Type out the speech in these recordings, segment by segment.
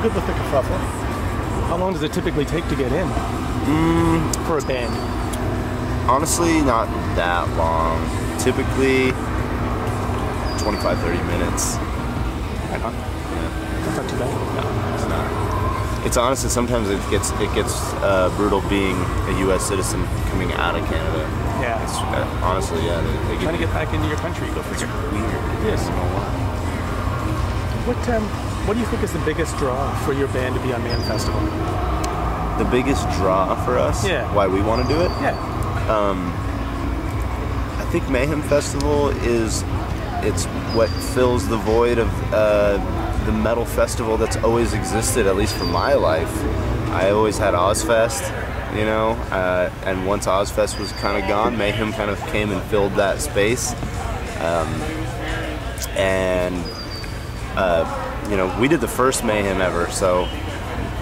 good with the kerfuffle. How long does it typically take to get in for a band? Honestly, not that long. Typically 25-30 minutes. Right on. Yeah. That's not too bad. No, it's not. It's honestly, sometimes it gets brutal being a U.S. citizen coming out of Canada. Yeah. It's, honestly, yeah. They Trying to get back into your country, go figure. Weird. Yes. I don't know why. What do you think is the biggest draw for your band to be on Mayhem Festival? The biggest draw for us? Yeah. Why we want to do it? Yeah. I think Mayhem Festival it's what fills the void of the metal festival that's always existed, at least for my life. I always had Ozfest, you know, and once Ozfest was kind of gone, Mayhem kind of came and filled that space. You know, we did the first Mayhem ever, so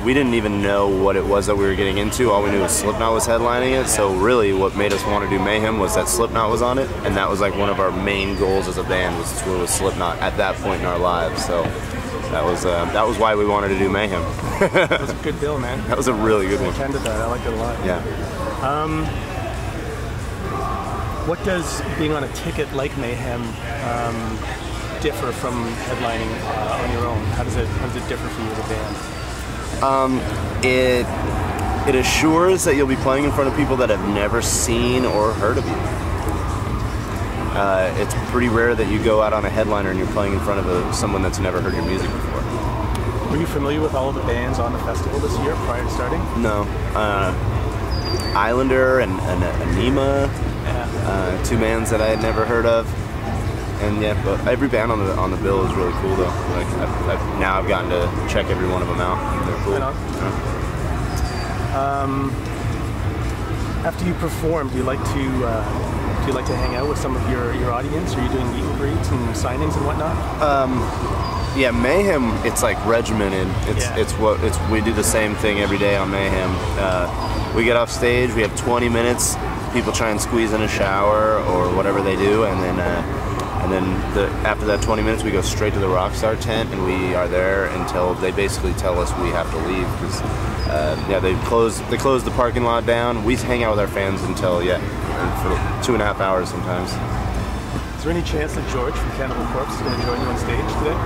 we didn't even know what it was that we were getting into. All we knew was Slipknot was headlining it, so really what made us want to do Mayhem was that Slipknot was on it, and that was like one of our main goals as a band, was to tour with Slipknot at that point in our lives. So that was why we wanted to do Mayhem. That was a good bill, man. That was a really good one. I attended that. I liked it a lot. Yeah. What does being on a ticket like Mayhem differ from headlining on your own? How does it differ for you as a band? It assures that you'll be playing in front of people that have never seen or heard of you. It's pretty rare that you go out on a headliner and you're playing in front of someone that's never heard your music before. Were you familiar with all of the bands on the festival this year prior to starting? No. Islander and Anima, Yeah. two bands that I had never heard of. And yeah, but every band on the bill is really cool though. Like now I've gotten to check every one of them out. They're cool. Right on. Yeah. After you perform, do you like to hang out with some of your audience? Are you doing meet and greets and signings and whatnot? Yeah, Mayhem. It's like regimented. We do the same thing every day on Mayhem. We get off stage. We have 20 minutes. People try and squeeze in a shower or whatever they do, and then after that 20 minutes, we go straight to the Rockstar tent, and we are there until they basically tell us we have to leave, because they close the parking lot down. We hang out with our fans until for 2.5 hours sometimes. Is there any chance that George from Cannibal Corpse is going to join you on stage today?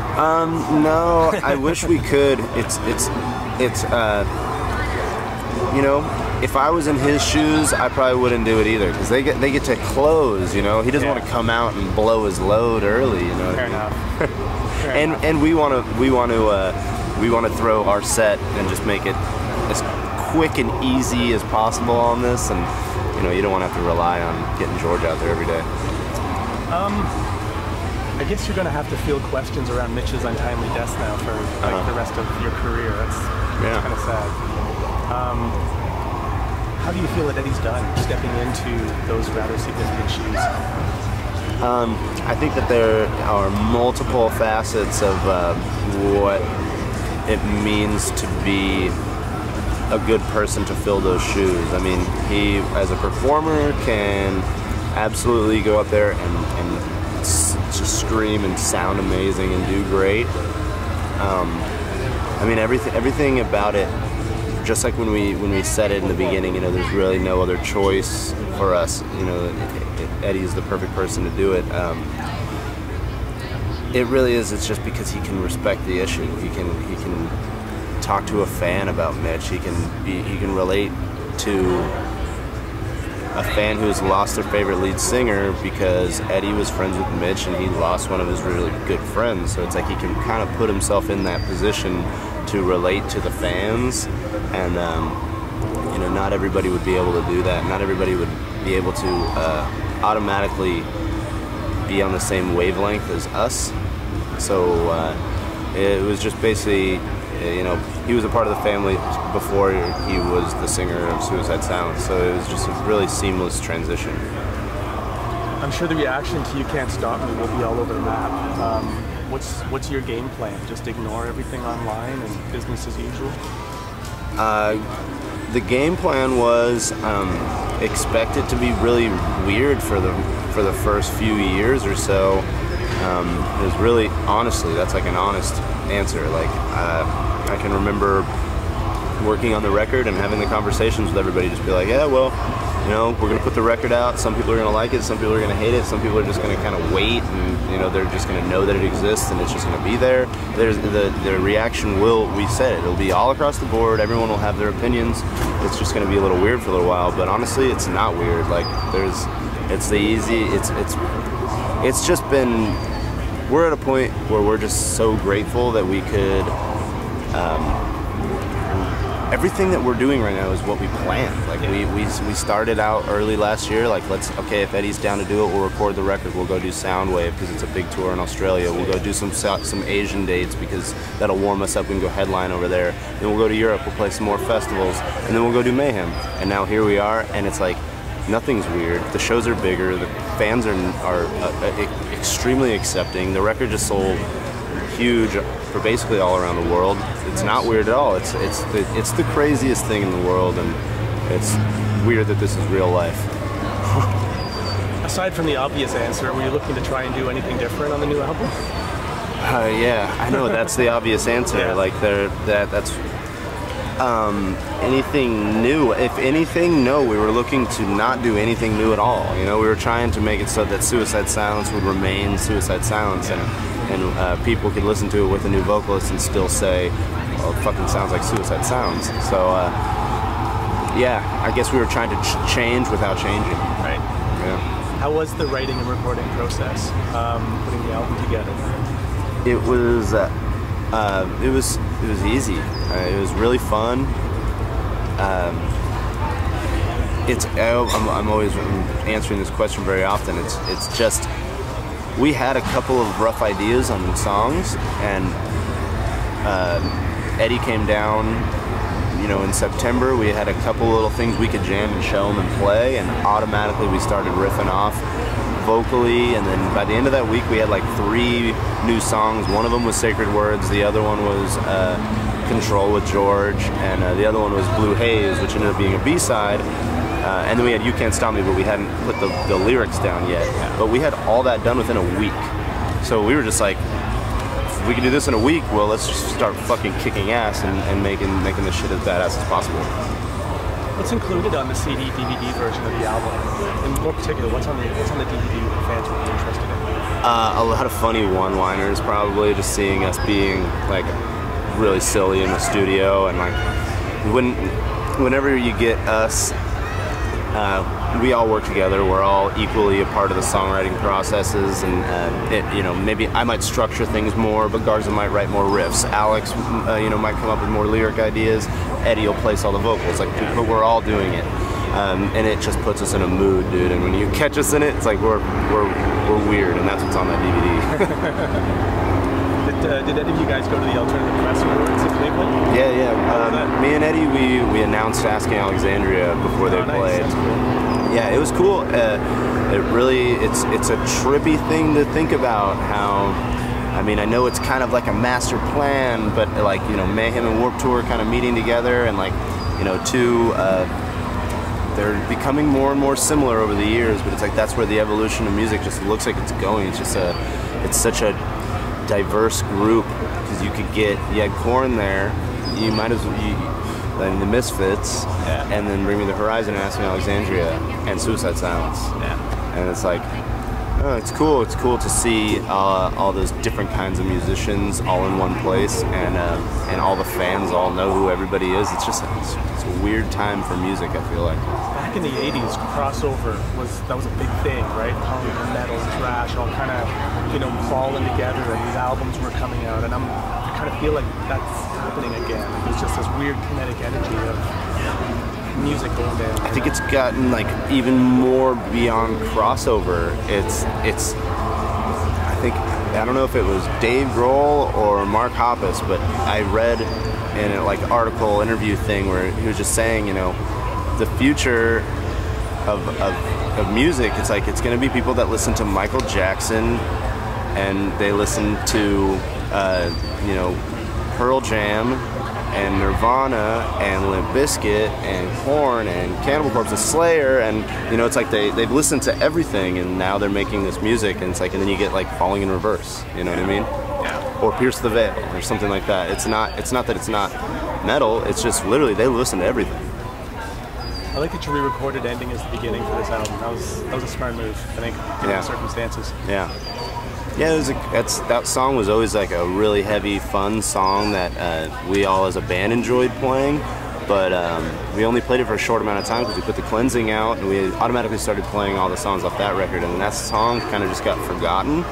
No, I wish we could. It's you know, if I was in his shoes, I probably wouldn't do it either, because they get to close. You know, he doesn't want to come out and blow his load early. You know. Fair enough. And we want to throw our set and just make it as quick and easy as possible on this, and you know, you don't want to have to rely on getting George out there every day. I guess you're going to have to field questions around Mitch's untimely death now for the rest of your career. That's kind of sad. How do you feel that Eddie's done stepping into those rather significant shoes? I think that there are multiple facets of what it means to be a good person to fill those shoes. I mean, he, as a performer, can absolutely go up there and just scream and sound amazing and do great. I mean, everything about it. Just like when we said it in the beginning, you know, there's really no other choice for us. You know, Eddie's the perfect person to do it. It really is. It's just because he can respect the issue. He can talk to a fan about Mitch. He can relate to a fan who's lost their favorite lead singer because Eddie was friends with Mitch and he lost one of his really good friends. So it's like he can kind of put himself in that position to relate to the fans, and you know, not everybody would be able to do that. Not everybody would be able to automatically be on the same wavelength as us. So it was just basically, you know, he was a part of the family before he was the singer of Suicide Silence, so it was just a really seamless transition. I'm sure the reaction to You Can't Stop Me will be all over the map. What's your game plan? Just ignore everything online and business as usual? The game plan was expect it to be really weird for the first few years or so. It was really, honestly, that's like an honest answer. Like I can remember working on the record and having the conversations with everybody, just be like, yeah, well, you know, we're gonna put the record out. Some people are gonna like it, some people are gonna hate it, some people are just gonna kind of wait, and you know, they're just gonna know that it exists and it's just gonna be there. There's the reaction we said it'll be all across the board. Everyone will have their opinions. It's just gonna be a little weird for a little while, but honestly, it's not weird. Like it's just been. We're at a point where we're just so grateful that we could. Everything that we're doing right now is what we planned. Like we started out early last year. Like okay, if Eddie's down to do it, we'll record the record. We'll go do Soundwave because it's a big tour in Australia. We'll go do some Asian dates because that'll warm us up. We can go headline over there. Then we'll go to Europe. We'll play some more festivals, and then we'll go do Mayhem. And now here we are, and it's like nothing's weird. The shows are bigger. The fans are extremely accepting. The record just sold huge for basically all around the world. It's not weird at all. It's the craziest thing in the world, and it's weird that this is real life. Aside from the obvious answer, were you looking to try and do anything different on the new album? Yeah, I know that's the obvious answer. Yeah. Like that's anything new. If anything, no. We were looking to not do anything new at all. You know, we were trying to make it so that Suicide Silence would remain Suicide Silence, and people could listen to it with a new vocalist and still say, well, it fucking sounds like Suicide Sounds. So, yeah, I guess we were trying to change without changing. Right. Yeah. How was the writing and recording process, putting the album together? It was easy. It was really fun. I'm always answering this question very often. It's just, we had a couple of rough ideas on songs, and Eddie came down, you know, in September. We had a couple little things we could jam and show him and play, and automatically we started riffing off vocally, and then by the end of that week we had like 3 new songs. One of them was Sacred Words, the other one was Control with George, and the other one was Blue Haze, which ended up being a B-side. And then we had You Can't Stop Me, but we hadn't put the lyrics down yet. But we had all that done within a week. So we were just like, if we can do this in a week, well, let's just start fucking kicking ass and making this shit as badass as possible. What's included on the CD, DVD version of the album? In more particular, what's on the DVD that fans would be interested in? A lot of funny one-liners, probably, just seeing us being like really silly in the studio, and like whenever you get us, we all work together. We're all equally a part of the songwriting processes, and you know, maybe I might structure things more, but Garza might write more riffs. Alex, you know, might come up with more lyric ideas. Eddie will place all the vocals. Like, but we're all doing it, and it just puts us in a mood, dude. And when you catch us in it, it's like we're weird, and that's what's on that DVD. Did any of you guys go to the Alternative Press Awards in Cleveland? Yeah. Me and Eddie, we announced Asking Alexandria before they played. That's cool. Yeah, it was cool. It's a trippy thing to think about. How, I mean, I know it's kind of like a master plan, but like, you know, Mayhem and Warped Tour kind of meeting together, and like, you know, they're becoming more and more similar over the years. But it's like that's where the evolution of music just looks like it's going. It's just it's such a diverse group, because you had Korn there, you might as well, then the Misfits, and then Bring Me the Horizon and Asking Alexandria and Suicide Silence. And it's like, oh, it's cool to see all those different kinds of musicians all in one place, and all the fans all know who everybody is. It's just it's a weird time for music, I feel like. Back in the 80s, crossover was a big thing, right? Punk and metal and thrash all kind of, you know, falling together, and these albums were coming out, and I kind of feel like that's happening again. There's just this weird kinetic energy of music going down. I think it's gotten like even more beyond crossover. It's I think, I don't know if it was Dave Grohl or Mark Hoppus, but I read in a like article interview thing where he was just saying, you know, the future of music, it's like it's going to be people that listen to Michael Jackson, and they listen to you know, Pearl Jam and Nirvana and Limp Bizkit and Korn and Cannibal Corpse and Slayer, and you know, it's like they've listened to everything, and now they're making this music, and it's like, and then you get like Falling in Reverse, you know what I mean? Yeah. or Pierce the Veil or something like that. It's not that it's not metal. It's just literally they listen to everything. I like that you re-recorded ending as the beginning for this album. That was a smart move, I think, given the circumstances. Yeah. Yeah, that song was always like a really heavy, fun song that we all as a band enjoyed playing, but we only played it for a short amount of time because we put the Cleansing out and we automatically started playing all the songs off that record, and that song kind of just got forgotten,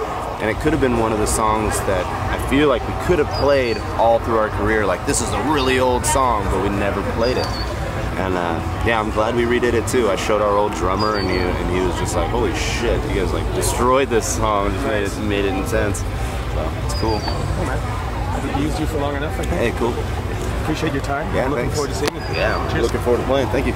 and it could have been one of the songs that I feel like we could have played all through our career, like this is a really old song, but we never played it. And yeah, I'm glad we redid it too. I showed our old drummer, and he was just like, "Holy shit! You guys like destroyed this song, just made it intense." So it's cool. Oh man, I think we used you for long enough. I think. Hey, cool. Appreciate your time. Yeah, I'm looking thanks. forward to seeing you. Yeah, Cheers. Looking forward to playing. Thank you.